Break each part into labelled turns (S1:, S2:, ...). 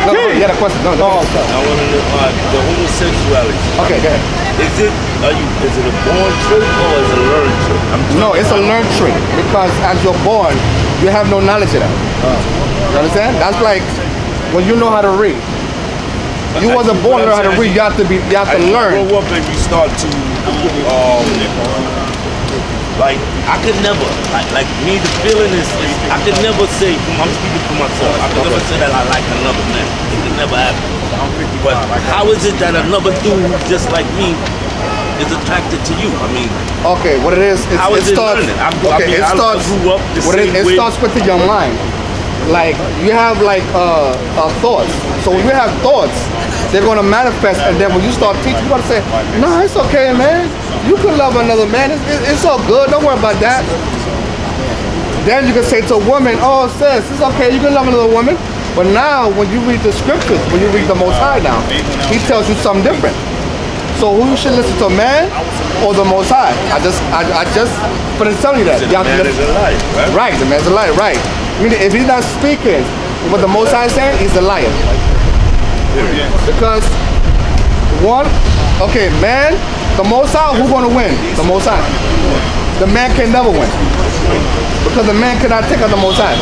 S1: You got a question? No.
S2: I want to know the homosexuality.
S1: Okay, go ahead.
S2: Is it a born trait or is it a learned trait?
S1: No, it's a learned trait because as you're born, you have no knowledge of that. You understand? That's like when you know how to read. You wasn't born to learn how to read. You have to learn.
S2: You grow up and you start to like I could never like me. The feeling is I could never say. I'm speaking for myself. I could never say that I like another man. It could never happen. But how is it that another dude just like me is attracted to you? I mean,
S1: okay, what it is? It starts with your mind. Like you have thoughts. So when you have thoughts, they're gonna manifest, and then when you start teaching, you're gonna say, "No, it's okay, man. You can love another man. It's all good. Don't worry about that." Then you can say to a woman, "Oh, sis, it's okay. You can love another woman." But now, when you read the scriptures, when you read the Most High now, He tells you something different. So who you should listen to, man or the Most High? I just finished telling you that.
S2: The man is a liar, right?
S1: Right, the man's a liar, right. I mean, if he's not speaking what the Most High is saying, he's a liar. Because man, the Most High, who's gonna win? The Most High. The man can never win. Because the man cannot take out the Most High.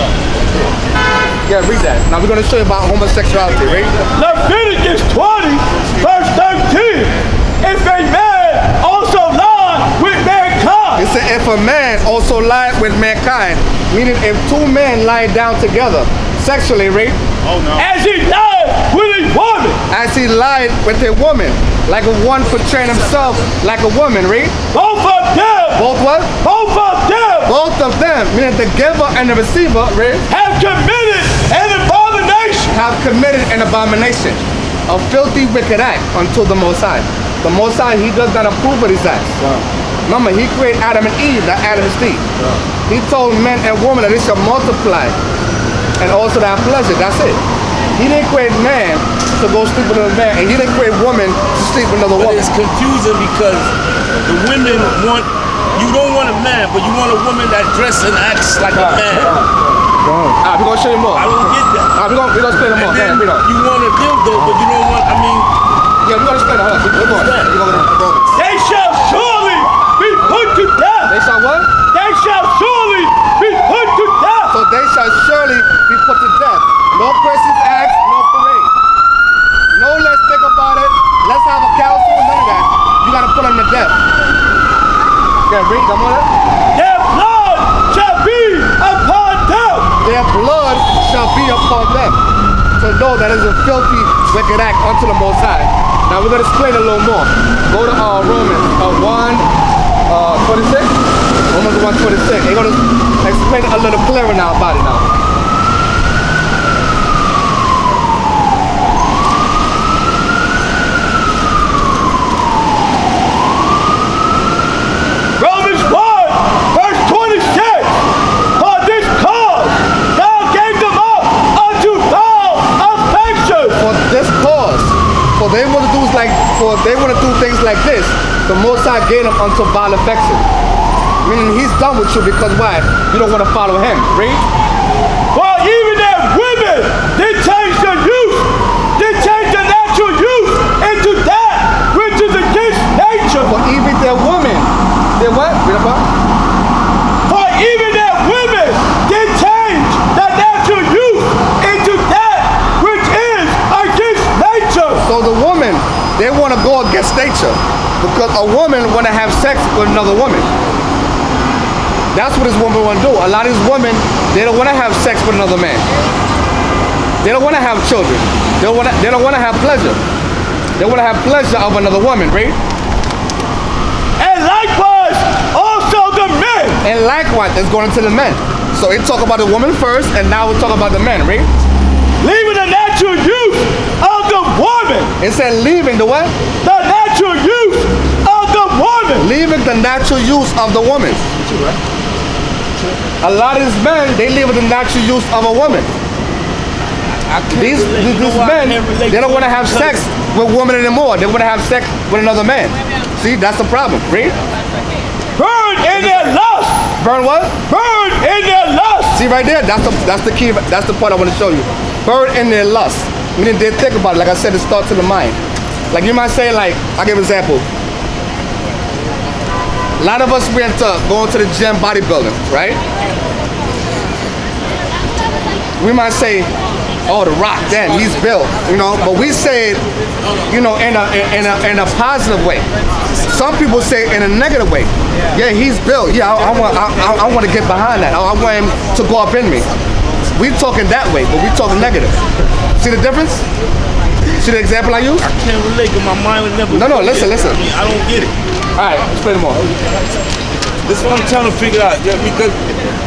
S1: Yeah, read that. Now we're gonna show you about homosexuality, right?
S3: Leviticus 20, verse 13. If a man also lie with mankind.
S1: It said if a man also lied with mankind, meaning if two men lie down together, sexually, right?
S3: Oh no. As he lied with a woman.
S1: As he lied with a woman. Like a one portraying himself like a woman, right?
S3: Both of them.
S1: Both what?
S3: Both of them.
S1: Both of them, meaning the giver and the receiver, right?
S3: Have committed an abomination.
S1: Have committed an abomination. A filthy, wicked act unto the Most High. The Most High, He does not approve of these acts. Remember, He created Adam and Eve, not Adam and Steve. He told men and women that they shall multiply and also to have pleasure. That's it. He didn't create man to go sleep with another man, and He didn't create woman to sleep with another woman.
S2: It's confusing because the women you don't want a man, but you want a woman that dresses and acts like a man.
S1: Alright, we're gonna show you more.
S2: I don't get that.
S1: Alright, we're gonna explain it more.
S2: And then you want a dildo, but you don't want,
S1: yeah, we're gonna explain it. We're going to Romans.
S3: They shall surely be put to death.
S1: They shall what?
S3: They shall surely be put to death.
S1: So they shall surely be put to death. No questions asked, no parade. No, let's think about it. Let's have a council, none of that. You gotta put them to death. Okay, read, come on up.
S3: Their blood shall be upon them.
S1: Their blood shall be upon them. So know that is a filthy, wicked act unto the Most High. Now we're gonna explain a little more. Go to Romans 1:26. Romans 1:26. They're gonna explain a little clearer now about it now.
S3: Romans 1:26. For this cause thou gave them up unto vile affection.
S1: For this cause, for they want to do things like this, the Most High gave them unto vile affection. Meaning He's done with you because why? You don't want to follow Him. Read.
S3: For even their women did change the use, did change the natural use into that which is against nature.
S1: For even their women, they what? Read about.
S3: For even their women did change the natural use into that which is against nature.
S1: So the woman, they want to go against nature because a woman want to have sex with another woman. That's what this woman want to do. A lot of these women, they don't want to have sex with another man. They don't want to have children. They don't want to have pleasure. They want to have pleasure of another woman, right?
S3: And likewise, also the men.
S1: And likewise, it's going to the men. So it talk about the woman first, and now we talk about the men, right?
S3: Leaving the natural use of the woman.
S1: It said leaving the what?
S3: The natural use of the woman.
S1: Leaving the natural use of the woman. A lot of these men, they live with the natural use of a woman. These men, they don't want to have sex with women anymore. They want to have sex with another man. See, that's the problem. Read.
S3: Burn in their lust.
S1: Burn what?
S3: Burn in their lust.
S1: See right there? That's the key. That's the part I want to show you. Burn in their lust. Meaning they think about it. Like I said, it starts in the mind. Like you might say, like, I'll give an example. A lot of us went to going to the gym bodybuilding, right? We might say, oh, The Rock, damn, he's built, you know. But we say it, you know, in a positive way. Some people say it in a negative way. Yeah, he's built. Yeah, I want to get behind that. I want him to go up in me. We talking that way, but we talking negative. See the difference? See the example I use?
S2: I can't relate because my mind would never.
S1: No, listen.
S2: I mean, I don't get it.
S1: All right, explain more.
S2: This is what I'm trying to figure out. Yeah, because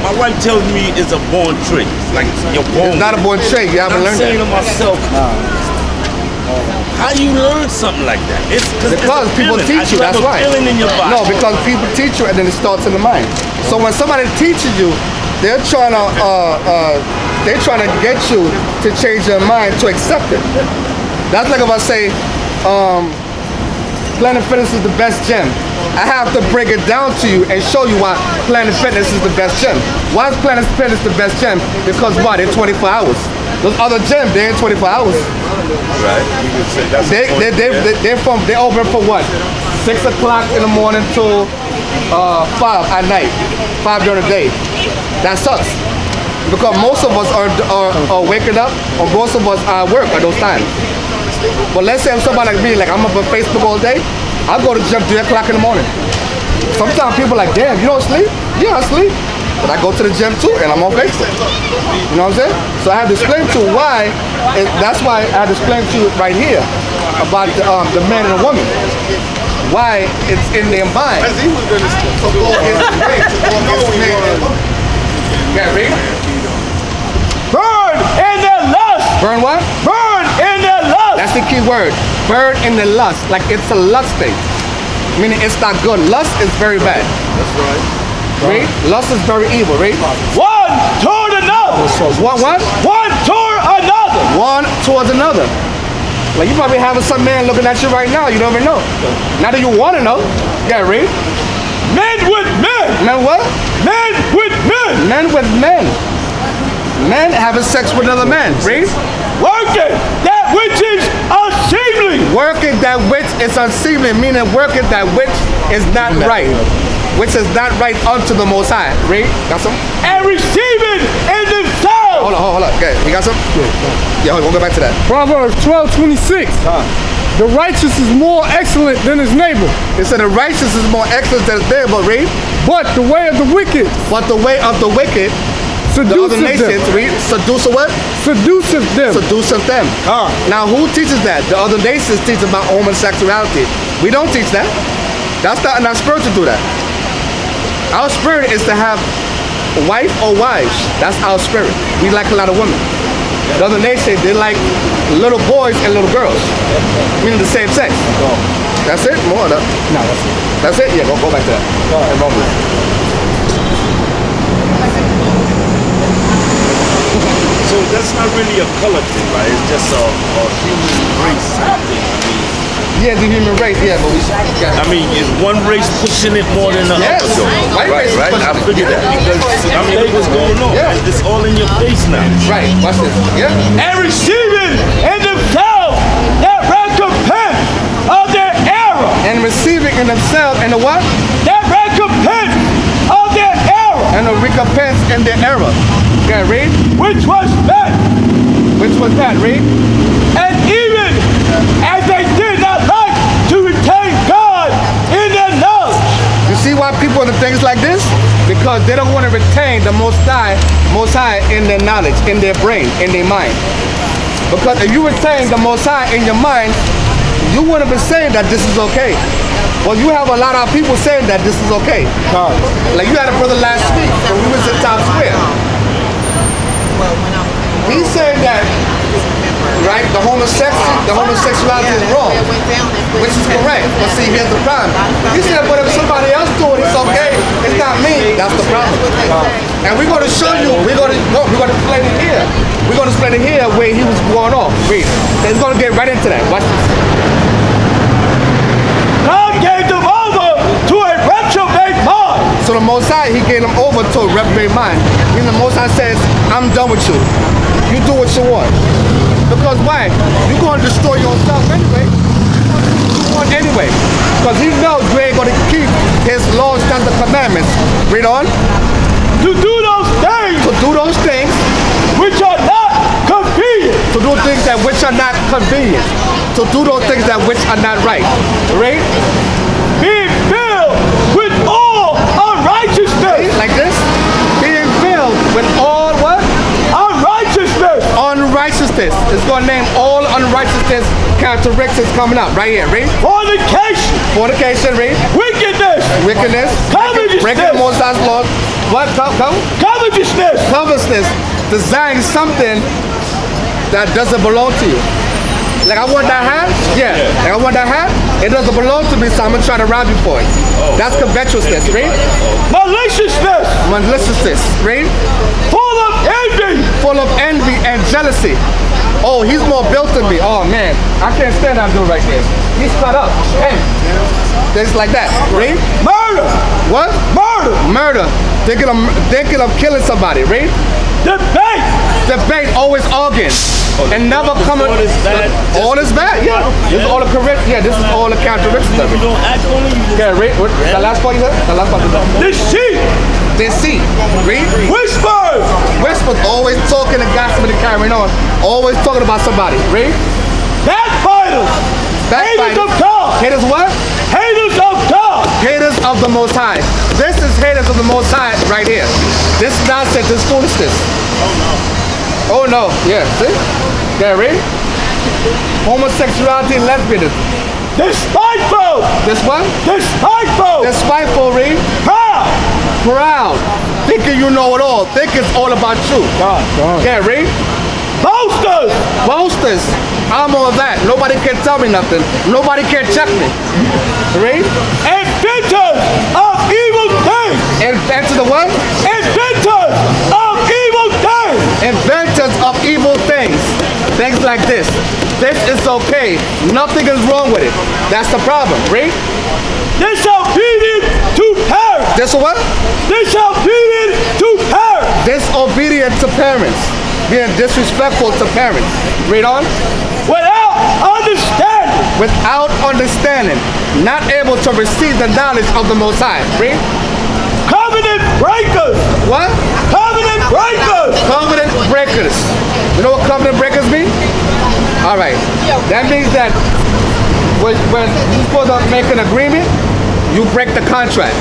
S2: my wife tells me it's a born trait. Like you're born.
S1: It's not a born trait. You haven't learned that.
S2: I'm saying to myself, how do you learn something like that?
S1: Because people teach you. That's why.
S2: In your body.
S1: No, because people teach you, and then it starts in the mind. So when somebody teaches you, they're trying to get you to change your mind to accept it. That's like if I say, Planet Fitness is the best gym. I have to break it down to you and show you why Planet Fitness is the best gym. Why is Planet Fitness the best gym? Because why? They're 24 hours. Those other gyms, they're in 24 hours.
S2: Right. You could say that's
S1: they open for what? 6 o'clock in the morning till 5 at night. 5 during the day. That sucks. Because most of us are waking up, or most of us are at work at those times. But let's say I'm somebody like me, like I'm up on Facebook all day, I'll go to the gym 3 o'clock in the morning. Sometimes people are like, damn, you don't sleep? Yeah, I sleep. But I go to the gym too, and I'm on Facebook. You know what I'm saying? So I have to explain to you why, and that's why I have to explain to you right here about the man and the woman. Why it's in their mind.
S3: As he was going to talk about his race,
S1: Yeah, read.
S3: burn in their lust.
S1: Burn what?
S3: Burn in their lust.
S1: That's the key word. Burn in the lust. Like it's a lust thing. Meaning it's not good. Lust is very bad.
S3: That's right.
S1: Read. Lust is very evil. Read.
S3: One toward another.
S1: What?
S3: One toward another.
S1: One towards another. Like you probably having some man looking at you right now. You don't even know. Not that you want to know. Yeah, read.
S3: Men with men.
S1: Men what?
S3: Men with men.
S1: Men with men. Men having sex with another man. Read.
S3: Working that which is unseemly.
S1: Working that which is unseemly, meaning working that which is not right. Which is not right unto the Most High. Read. Got some?
S3: And receiving in themselves.
S1: Hold on. Okay, you got some? Yeah, we'll go back to that.
S4: Proverbs 12:26. The righteous is more excellent than his neighbor.
S1: It said the righteous is more excellent than his neighbor. Read.
S4: But the way of the wicked
S1: the other
S4: seduceth
S1: nations,
S4: them.
S1: read. Seduce what?
S4: Seduceth them.
S1: Seduceth them. Now who teaches that? The other nations teach about homosexuality. We don't teach that. That's not in our spirit to do that. Our spirit is to have a wife or wives. That's our spirit. We like a lot of women. The other nations, they like little boys and little girls. Meaning the same sex. That's it? More? No, that's it. That's it? Yeah, go back to that.
S2: So that's not really a color thing, right? It's just a human race thing.
S1: Yeah, the human race, yeah, but we
S2: I mean, is one race pushing it more than the
S1: Yes.
S2: other?
S1: White race is
S2: Right.
S1: pushing
S2: I
S1: it.
S2: figured that because I mean, look what's going on.
S1: Yeah.
S2: It's all in your face now.
S1: Right, watch this. Yeah.
S3: And receiving in themselves that recompense of their error.
S1: And receiving in themselves and the what?
S3: That recompense of their error.
S1: And the recompense in their error. Okay, read.
S3: Which was met.
S1: Which was that? Read.
S3: And even as they did not like to retain God in their knowledge.
S1: You see why people do things like this? Because they don't want to retain the Most High in their knowledge, in their brain, in their mind. Because if you retain the Most High in your mind, you wouldn't be saying that this is okay. Well, you have a lot of people saying that this is okay. Like you had a brother last week when we was in Times Square. He said that, right, the homosexuality is wrong, which is correct. But see, here's the problem. He said, but if somebody else do it, it's okay. It's not me. That's the problem. And we're going to show you. We're going to explain it here. We're going to explain it here where he was going off. Read. And he's going to get right into that. Watch this.
S3: God gave them over to a reprobate mind.
S1: So the Most High, he gave them over to a reprobate mind. Meaning the Most High says, I'm done with you. You do what you want. Because why? You're going to destroy yourself anyway. Anyway, because he knows you ain't going to keep his laws, statutes, and commandments. Read on.
S3: To do those things.
S1: To do those things.
S3: Which are not convenient.
S1: To do things that which are not convenient. To do those things that which are not right. Read.
S3: Being filled with all unrighteousness.
S1: Like this. Being filled with all what?
S3: Unrighteousness.
S1: Unrighteousness. It's going to name all unrighteousness characteristics coming up. Right here. Read.
S3: Fornication.
S1: Fornication. Read.
S3: Wickedness.
S1: Wickedness.
S3: Covetousness.
S1: Breaking the Most High's laws. What?
S3: Covetousness.
S1: Covetousness. Desiring something that doesn't belong to you. Like I want that hat? Yeah. Like I want that hat? It doesn't belong to me, so I'm going to try to rob you for it. That's covetousness. Read.
S3: Maliciousness.
S1: Maliciousness. Read.
S3: Full of envy.
S1: Full of envy and jealousy. Oh, he's more built than me. Oh, man. I can't stand that dude right there. He's cut up. Hey. Things like that. Read.
S3: Murder.
S1: What?
S3: Murder.
S1: Murder. Thinking of killing somebody. Read.
S3: Debate.
S1: Debate. Always arguing. And never coming.
S2: All is bad.
S1: All is bad. Yeah. This is all the correct. Yeah. This is all the characteristics of
S2: You
S1: it.
S2: don't act on it.
S1: Yeah. Read. The last part you said. The last part you said.
S3: Deceit.
S1: Deceit. Read.
S3: Whispers.
S1: Whispers. Always talking and gossiping and carrying on. Always talking about somebody. Read.
S3: Backbiters. Haters of God.
S1: Haters what?
S3: Haters of God.
S1: Haters of the Most High. This is haters of the Most High right here. This nonsense, this foolishness. Oh no. Yeah. See? Yeah. Read. Homosexuality and lesbianism.
S3: Despiteful.
S1: This one?
S3: Despiteful.
S1: Despiteful. Read.
S3: Proud.
S1: Proud. Thinking you know it all. Thinking it's all about you.
S3: God.
S1: Yeah. Read.
S3: Boasters.
S1: Boasters. I'm all that. Nobody can tell me nothing. Nobody can check me. Read.
S3: Inventors of evil things.
S1: Inventors of what?
S3: Inventors of evil things.
S1: Inventors of evil things. Things like this. This is okay. Nothing is wrong with it. That's the problem. Read.
S3: Disobedient to parents.
S1: This what?
S3: Disobedient to parents.
S1: Disobedient to parents. Being disrespectful to parents. Read on.
S3: Without understanding.
S1: Without understanding. Not able to receive the knowledge of the Most High. Read.
S3: Covenant breakers.
S1: What?
S3: Covenant breakers.
S1: Covenant breakers. You know what covenant breakers mean? All right. That means that when you're supposed to make an agreement, you break the contract.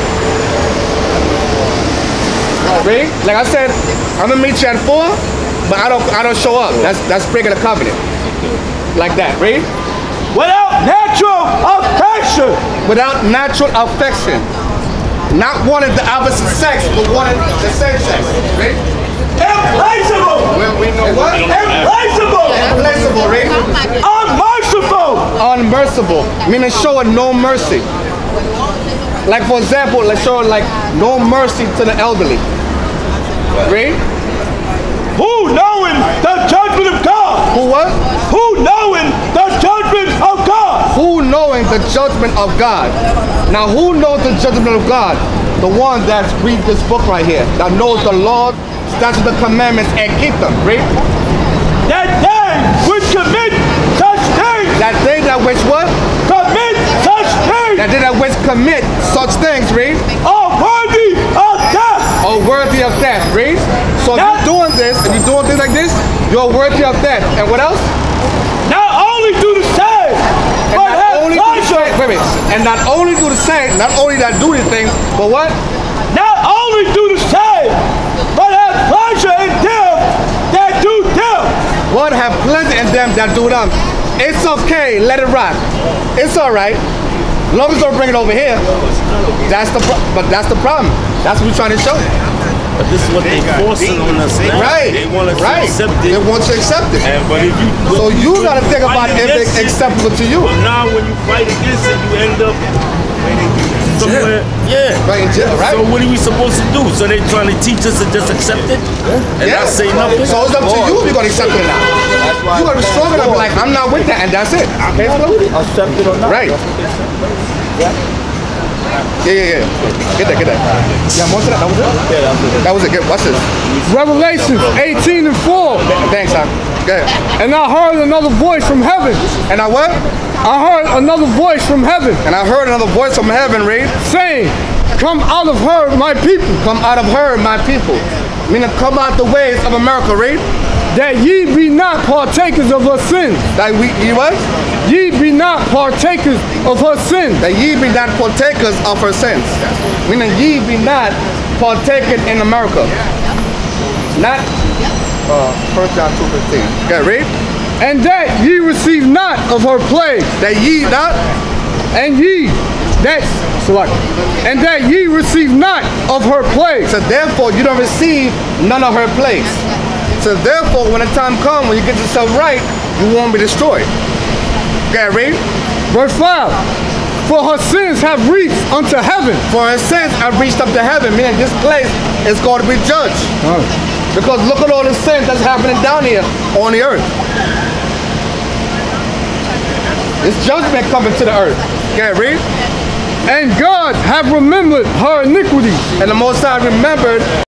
S1: Read. Like I said, I'm gonna meet you at 4, but I don't show up. That's breaking a covenant. Like that. Read.
S3: Without natural affection.
S1: Without natural affection. Not wanting the opposite sex, but wanting the same sex. Read.
S3: Implacable.
S1: We know what?
S3: Implacable.
S1: Implacable. Read.
S3: Unmerciful.
S1: Unmerciful, meaning showing no mercy. Like for example, let's show like no mercy to the elderly. Read.
S3: Who knowing the judgment of God?
S1: Who what?
S3: Who knowing the judgment of God?
S1: Who knowing the judgment of God? Now who knows the judgment of God? The one that reads this book right here, that knows the law, statutes, the commandments, and keep them. Read.
S3: That they which commit such things.
S1: That they that which what?
S3: Commit such things.
S1: That they that which commit such things. Read.
S3: Are worthy of death.
S1: Are worthy of death. Read. So if you're doing this, if you're doing things like this, you're worthy of death. And what else?
S3: Not only do the same, but have pleasure.
S1: Wait. And not only do the same, not only that do anything, but what?
S3: Not only do the same, but have pleasure in them that do them.
S1: What? Have pleasure in them that do them. It's okay. Let it rock. It's all right. As long as you don't bring it over here. But that's the problem. That's what we're trying to show you.
S2: But this is what they forcing on us now.
S1: Right.
S2: They want us to accept it.
S1: They want you to accept it.
S2: But if you
S1: so you got to think about if it's acceptable to you.
S2: But now when you fight against it, you end up somewhere. Yeah.
S1: Right in jail, right?
S2: So what are we supposed to do? So they trying to teach us to just accept it and not say nothing?
S1: So it's up to you if you're going to accept it or not. You got to be strong enough to be like, I'm not with that, and that's it. Okay,
S3: Accept it or not.
S1: right. Yeah. Get that. Yeah, more to that. That was it? Yeah, that was it. Watch this.
S4: Revelations 18:4.
S1: Thanks, huh? Okay.
S4: And I heard another voice from heaven.
S1: And I what?
S4: I heard another voice from heaven.
S1: And I heard another voice from heaven, read,
S4: saying, come out of her, my people.
S1: come out of her, my people. Meaning come out the ways of America, read.
S4: That ye be not partakers of her sins.
S1: That ye what?
S4: Ye be not partakers of her sins.
S1: That ye be not partakers of her sins. Meaning ye be not partaken in America. Not 1 John 2:15. Okay, read.
S4: And that ye receive not of her plague.
S1: That ye not.
S4: And ye that select. And that ye receive not of her plague.
S1: So therefore you don't receive none of her plagues. So therefore when the time comes, when you get yourself right, you won't be destroyed. Okay, read.
S4: Verse 5. For her sins have reached unto heaven.
S1: For her sins have reached up to heaven, meaning this place is going to be judged. Because look at all the sins that's happening down here on the earth. This judgment coming to the earth. Okay, read.
S4: And God have remembered her iniquities.
S1: And the Most High remembered